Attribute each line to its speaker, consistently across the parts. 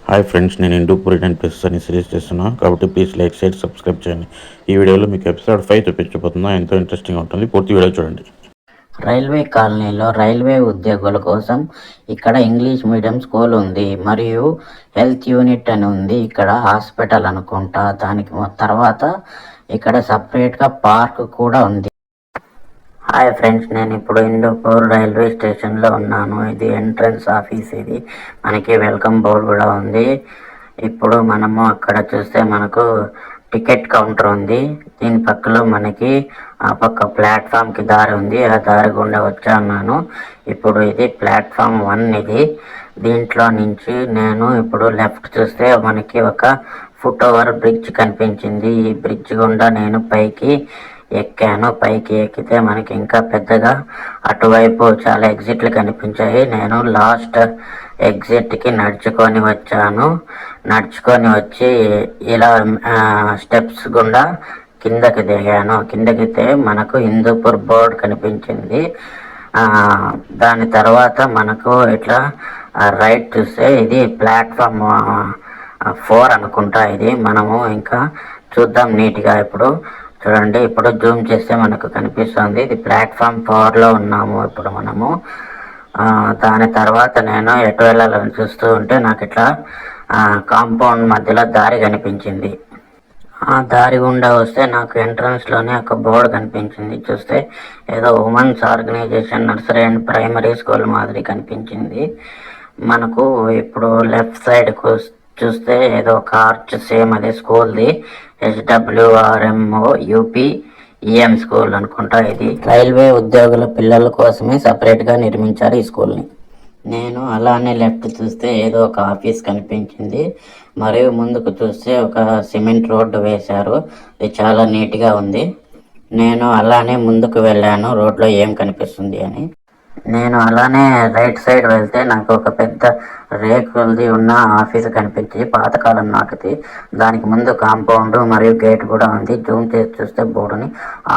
Speaker 1: Hi friends, నేను Hindupur and plus అని series చేస్తున్నా కాబట్టి ప్లీజ్ లైక్ షేర్ సబ్స్క్రైబ్ చేయండి. ఈ వీడియోలో మీకు ఎపిసోడ్ 5 చూపించబోతున్నా. ఎంతో ఇంట్రెస్టింగ్ ఉంటుంది. పూర్తి వీడియో చూడండి.
Speaker 2: రైల్వే కాలనీలో రైల్వే ఉద్యోగుల కోసం ఇక్కడ ఇంగ్లీష్ మీడియం స్కూల్ ఉంది మరియు హెల్త్ యూనిట్ అని ఉంది. ఇక్కడ హాస్పిటల్ అనుకుంటా. దానికి తర్వాత ఇక్కడ సపరేట్గా పార్క్ కూడా ఉంది. హాయ్ ఫ్రెండ్స్, నేను ఇప్పుడు హిందూపూర్ రైల్వే స్టేషన్లో ఉన్నాను. ఇది ఎంట్రన్స్ ఆఫీస్. ఇది మనకి వెల్కమ్ బోర్డు కూడా ఉంది. ఇప్పుడు మనము అక్కడ చూస్తే మనకు టికెట్ కౌంటర్ ఉంది. దీని పక్కలో మనకి ఆ పక్క ప్లాట్ఫామ్కి దారి ఉంది. ఆ దారి గుండా వచ్చాను. ఇప్పుడు ఇది ప్లాట్ఫామ్ 1. ఇది దీంట్లో నుంచి నేను ఇప్పుడు లెఫ్ట్ చూస్తే మనకి ఒక ఫుట్ ఓవర్ బ్రిడ్జ్ కనిపించింది. ఈ బ్రిడ్జ్ గుండా నేను పైకి ఎక్కాను. పైకి ఎక్కితే మనకి ఇంకా పెద్దగా అటువైపు చాలా ఎగ్జిట్లు కనిపించాయి. నేను లాస్ట్ ఎగ్జిట్కి నడుచుకొని వచ్చాను. నడుచుకొని వచ్చి ఇలా స్టెప్స్ గుండా కిందకి దిగాను. కిందకితే మనకు హిందూపూర్ బోర్డు కనిపించింది. దాని తర్వాత మనకు ఇట్లా రైట్ చూస్తే ఇది ప్లాట్ఫామ్ 4 అనుకుంటా. ఇది మనము ఇంకా చూద్దాం నీట్గా. ఇప్పుడు చూడండి, ఇప్పుడు జూమ్ చేస్తే మనకు కనిపిస్తుంది. ఇది ప్లాట్ఫామ్ 4లో ఉన్నాము ఇప్పుడు మనము. దాని తర్వాత నేను ఎటు వెళ్ళాలని చూస్తూ ఉంటే నాకు ఇట్లా కాంపౌండ్ మధ్యలో దారి కనిపించింది. ఆ దారి గుండా వస్తే నాకు ఎంట్రన్స్లోనే ఒక బోర్డు కనిపించింది. చూస్తే ఏదో women's organisation nursery and primary school మాదిరి కనిపించింది. మనకు ఇప్పుడు లెఫ్ట్ సైడ్కు చూస్తే ఏదో ఒక ఆర్చ్, సేమ్ అదే స్కూల్ది. HWRMO UPEM స్కూల్ అనుకుంటా. ఇది రైల్వే ఉద్యోగుల పిల్లల కోసమే సపరేట్గా నిర్మించారు ఈ స్కూల్ని. నేను అలానే లెఫ్ట్ చూస్తే ఏదో ఒక ఆఫీస్ కనిపించింది. మరియు ముందుకు చూస్తే ఒక సిమెంట్ రోడ్డు వేశారు. ఇది చాలా నీట్గా ఉంది. నేను అలానే ముందుకు వెళ్ళాను రోడ్లో ఏం కనిపిస్తుంది అని. నేను అలానే రైట్ సైడ్ వెళ్తే నాకు ఒక పెద్ద రేకులది ఉన్న ఆఫీస్ కనిపించింది. పాతకాలం నాటిది. దానికి ముందు కాంపౌండ్ మరియు గేట్ కూడా ఉంది. జూమ్ చేసి చూస్తే బోర్డుని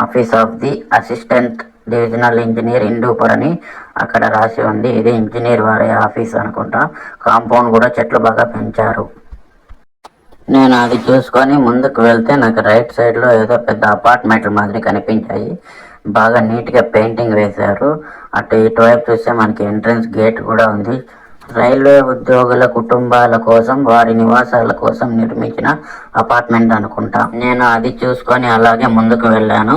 Speaker 2: office of the assistant divisional engineer Hindupur అని అక్కడ రాసి ఉంది. ఇది ఇంజనీర్ వారి ఆఫీస్ అనుకుంటా. కాంపౌండ్ కూడా చెట్లు బాగా పెంచారు. నేను అది చూసుకొని ముందుకు వెళ్తే నాకు రైట్ సైడ్లో ఏదో పెద్ద అపార్ట్మెంట్ల మాదిరి కనిపించాయి. బాగా నీట్గా పెయింటింగ్ వేశారు. అటు ఇటువైపు చూస్తే మనకి ఎంట్రన్స్ గేట్ కూడా ఉంది. రైల్వే ఉద్యోగుల కుటుంబాల కోసం, వారి నివాసాల కోసం నిర్మించిన అపార్ట్మెంట్ అనుకుంటా. నేను అది చూసుకొని అలాగే ముందుకు వెళ్ళాను.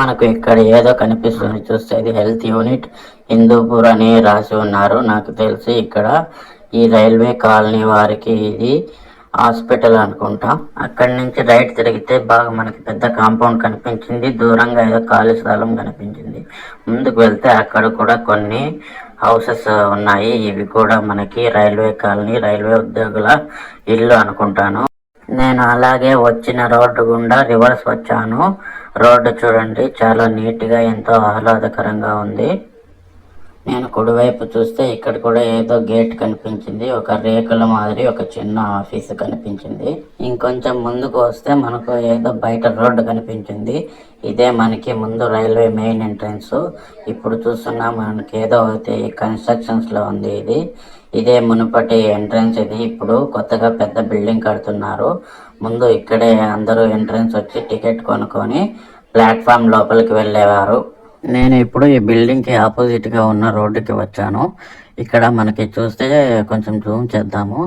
Speaker 2: మనకు ఇక్కడ ఏదో కనిపిస్తుంది. చూస్తే ఇది హెల్త్ యూనిట్ హిందూపూర్ అని రాసి ఉన్నారు. నాకు తెలిసి ఇక్కడ ఈ రైల్వే కాలనీ వారికి ఇది హాస్పిటల్ అనుకుంటా. అక్కడి నుంచి రైట్ తిరిగితే బాగా మనకి పెద్ద కాంపౌండ్ కనిపించింది. దూరంగా ఏదో ఖాళీ స్థలం కనిపించింది. ముందుకు వెళ్తే అక్కడ కూడా కొన్ని హౌసెస్ ఉన్నాయి. ఇవి కూడా మనకి రైల్వే కాలనీ, రైల్వే ఉద్యోగుల ఇల్లు అనుకుంటాను. నేను అలాగే వచ్చిన రోడ్డు గుండా రివర్స్ వచ్చాను. రోడ్డు చూడండి, చాలా నీట్గా ఎంతో ఆహ్లాదకరంగా ఉంది. నేను కుడివైపు చూస్తే ఇక్కడ కూడా ఏదో గేట్ కనిపించింది. ఒక రేకుల మాదిరి ఒక చిన్న ఆఫీస్ కనిపించింది. ఇంకొంచెం ముందుకు వస్తే మనకు ఏదో బయట రోడ్డు కనిపించింది. ఇదే మనకి ముందు రైల్వే మెయిన్ ఎంట్రన్స్. ఇప్పుడు చూస్తున్నా మనకి ఏదో కన్స్ట్రక్షన్స్ లో ఉంది. ఇదే మునుపటి ఎంట్రన్స్. ఇది ఇప్పుడు కొత్తగా పెద్ద బిల్డింగ్ కడుతున్నారు. ముందు ఇక్కడే అందరూ ఎంట్రన్స్ వచ్చి టికెట్ కొనుక్కొని ప్లాట్ఫామ్ లోపలికి వెళ్ళేవారు. నేను ఇప్పుడు ఈ బిల్డింగ్కి ఆపోజిట్గా ఉన్న రోడ్డుకి వచ్చాను. ఇక్కడ మనకి చూస్తే కొంచెం జూమ్ చేద్దాము.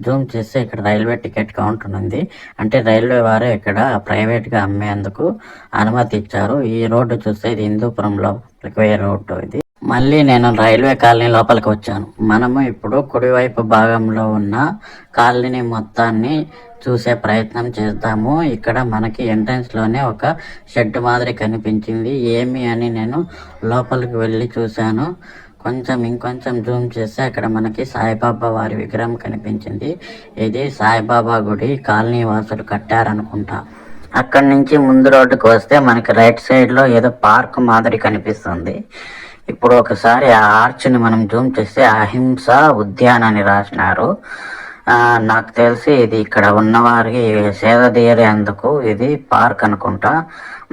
Speaker 2: జూమ్ చేస్తే ఇక్కడ రైల్వే టికెట్ కౌంటర్ ఉంది. అంటే రైల్వే వారే ఇక్కడ ప్రైవేట్గా అమ్మేందుకు అనుమతి ఇచ్చారు. ఈ రోడ్డు చూస్తే ఇది హిందూపురం లోపలికి పోయే రోడ్డు. ఇది మళ్ళీ నేను రైల్వే కాలనీ లోపలికి వచ్చాను. మనము ఇప్పుడు కుడివైపు భాగంలో ఉన్న కాలనీ మొత్తాన్ని చూసే ప్రయత్నం చేద్దాము. ఇక్కడ మనకి ఎంట్రన్స్ లోనే ఒక షెడ్ మాదిరి కనిపించింది. ఏమి అని నేను లోపలికి వెళ్ళి చూశాను. ఇంకొంచెం జూమ్ చేస్తే అక్కడ మనకి సాయిబాబా వారి విగ్రహం కనిపించింది. ఇది సాయిబాబా గుడి కాలనీ వాసులు కట్టారనుకుంటా. అక్కడి నుంచి ముందు రోడ్డుకు వస్తే మనకి రైట్ సైడ్ లో ఏదో పార్క్ మాదిరి కనిపిస్తుంది. ఇప్పుడు ఒకసారి ఆ ఆర్చ్ని మనం జూమ్ చేస్తే అహింస ఉద్యాన్ అని రాసినారు. నాకు తెలిసి ఇది ఇక్కడ ఉన్నవారికి సేద తీరేందుకు ఇది పార్క్ అనుకుంటా.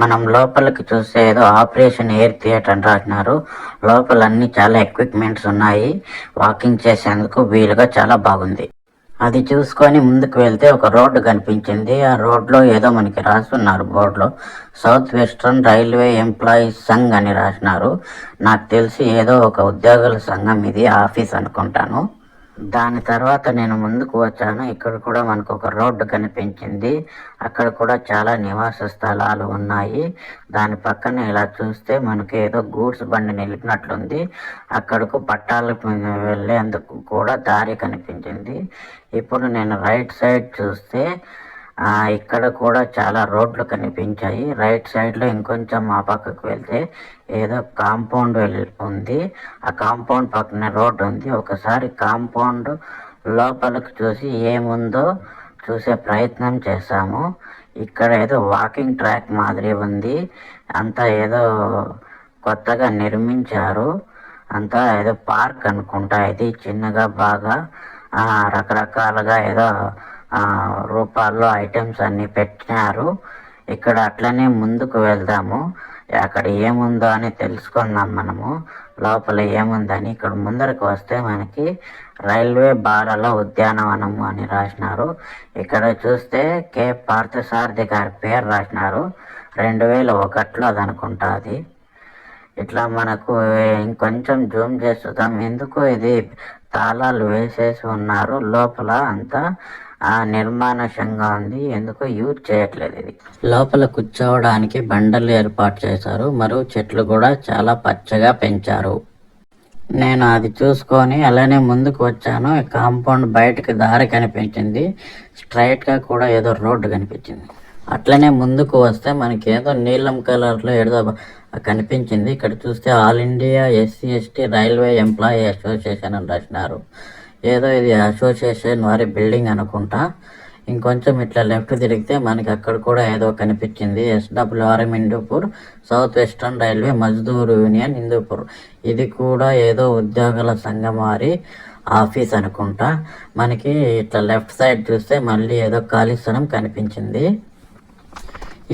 Speaker 2: మనం లోపలికి చూస్తే ఏదో ఆపరేషన్ ఎయిర్ థియేటర్ అని రాసినారు. లోపల అన్ని చాలా ఎక్విప్మెంట్స్ ఉన్నాయి. వాకింగ్ చేసేందుకు వీలుగా చాలా బాగుంది. అది చూసుకొని ముందుకు వెళ్తే ఒక రోడ్డు కనిపించింది. ఆ రోడ్లో ఏదో మనకి రాస్తున్నారు బోర్డులో, south western railway employees Sangh అని రాసినారు. నాకు తెలిసి ఏదో ఒక ఉద్యోగుల సంఘం ఇది, ఆఫీస్ అనుకుంటాను. దాని తర్వాత నేను ముందుకు వచ్చాను. ఇక్కడ కూడా మనకు ఒక రోడ్డు కనిపించింది. అక్కడ కూడా చాలా నివాస స్థలాలు ఉన్నాయి. దాని పక్కన ఇలా చూస్తే మనకి ఏదో గూడ్స్ బండి నిలిపినట్లుంది. అక్కడకు పట్టాలకు వెళ్ళేందుకు కూడా దారి కనిపించింది. ఇప్పుడు నేను రైట్ సైడ్ చూస్తే ఇక్కడ కూడా చాలా రోడ్లు కనిపించాయి. రైట్ సైడ్లో ఇంకొంచెం ఆ పక్కకు వెళ్తే ఏదో కాంపౌండ్ ఉంది. ఆ కాంపౌండ్ పక్కన రోడ్డు ఉంది. ఒకసారి కాంపౌండ్ లోపలికి చూసి ఏముందో చూసే ప్రయత్నం చేశాము. ఇక్కడ ఏదో వాకింగ్ ట్రాక్ మాదిరి ఉంది. అంతా ఏదో కొత్తగా నిర్మించారు. అంతా ఏదో పార్క్ అనుకుంటా. ఇది చిన్నగా బాగా రకరకాలుగా ఏదో రూపాల్లో ఐటమ్స్ అన్నీ పెట్టినారు. ఇక్కడ అట్లనే ముందుకు వెళ్దాము. అక్కడ ఏముందో అని తెలుసుకుందాం మనము, లోపల ఏముందని. ఇక్కడ ముందరకు వస్తే మనకి రైల్వే బాలల ఉద్యానవనము అని రాసినారు. ఇక్కడ చూస్తే కె పార్థసారథి గారి పేరు రాసినారు. 2001లో అది అనుకుంటా. అది ఇట్లా మనకు ఇంకొంచెం జూమ్ చేస్తాం. ఎందుకు ఇది తాళాలు వేసేసి ఉన్నారు. లోపల అంతా నిర్మానుష్యంగా ఉంది. ఎందుకు యూజ్ చేయట్లేదు. ఇది లోపల కూర్చోవడానికి బండలు ఏర్పాటు చేశారు. మరియు చెట్లు కూడా చాలా పచ్చగా పెంచారు. నేను అది చూసుకొని అలానే ముందుకు వచ్చాను. కాంపౌండ్ బయటకు దారి కనిపించింది. స్ట్రైట్గా కూడా ఏదో రోడ్డు కనిపించింది. అట్లనే ముందుకు వస్తే మనకి ఏదో నీలం కలర్లో ఏదో కనిపించింది. ఇక్కడ చూస్తే all India SC/ST railway employee association అని రాసినారు. ఏదో ఇది అసోసియేషన్ వారి బిల్డింగ్ అనుకుంటా. ఇంకొంచెం ఇట్లా లెఫ్ట్ తిరిగితే మనకి అక్కడ కూడా ఏదో కనిపించింది. SWRM Hindupur, south western railway Mazdoor union Hindupur. ఇది కూడా ఏదో ఉద్యోగుల సంఘం వారి ఆఫీస్ అనుకుంటా. మనకి ఇట్లా లెఫ్ట్ సైడ్ చూస్తే మళ్ళీ ఏదో ఖాళీ స్థలం కనిపించింది.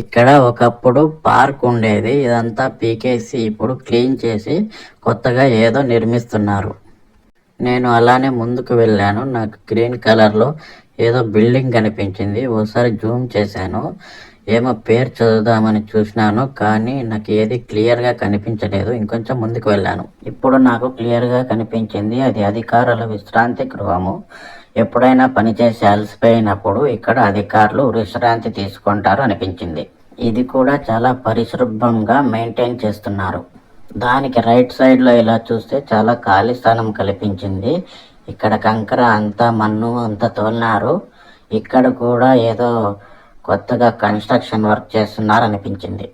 Speaker 2: ఇక్కడ ఒకప్పుడు పార్క్ ఉండేది. ఇదంతా పీకేసి ఇప్పుడు క్లీన్ చేసి కొత్తగా ఏదో నిర్మిస్తున్నారు. నేను అలానే ముందుకు వెళ్ళాను. నాకు గ్రీన్ కలర్లో ఏదో బిల్డింగ్ కనిపించింది. ఒకసారి జూమ్ చేశాను. ఏమో పేరు చదువుదామని చూసినాను, కానీ నాకు ఏది క్లియర్గా కనిపించలేదు. ఇంకొంచెం ముందుకు వెళ్ళాను. ఇప్పుడు నాకు క్లియర్గా కనిపించింది. అది అధికారుల విశ్రాంతి గృహము. ఎప్పుడైనా పనిచేసి అలసిపోయినప్పుడు ఇక్కడ అధికారులు విశ్రాంతి తీసుకుంటారు అనిపించింది. ఇది కూడా చాలా పరిశుభ్రంగా మెయింటైన్ చేస్తున్నారు. దానికి రైట్ సైడ్లో ఇలా చూస్తే చాలా ఖాళీ స్థలం కనిపించింది. ఇక్కడ కంకర అంతా మన్ను అంతా తోలినారు. ఇక్కడ కూడా ఏదో కొత్తగా కన్స్ట్రక్షన్ వర్క్ చేస్తున్నారు అనిపించింది.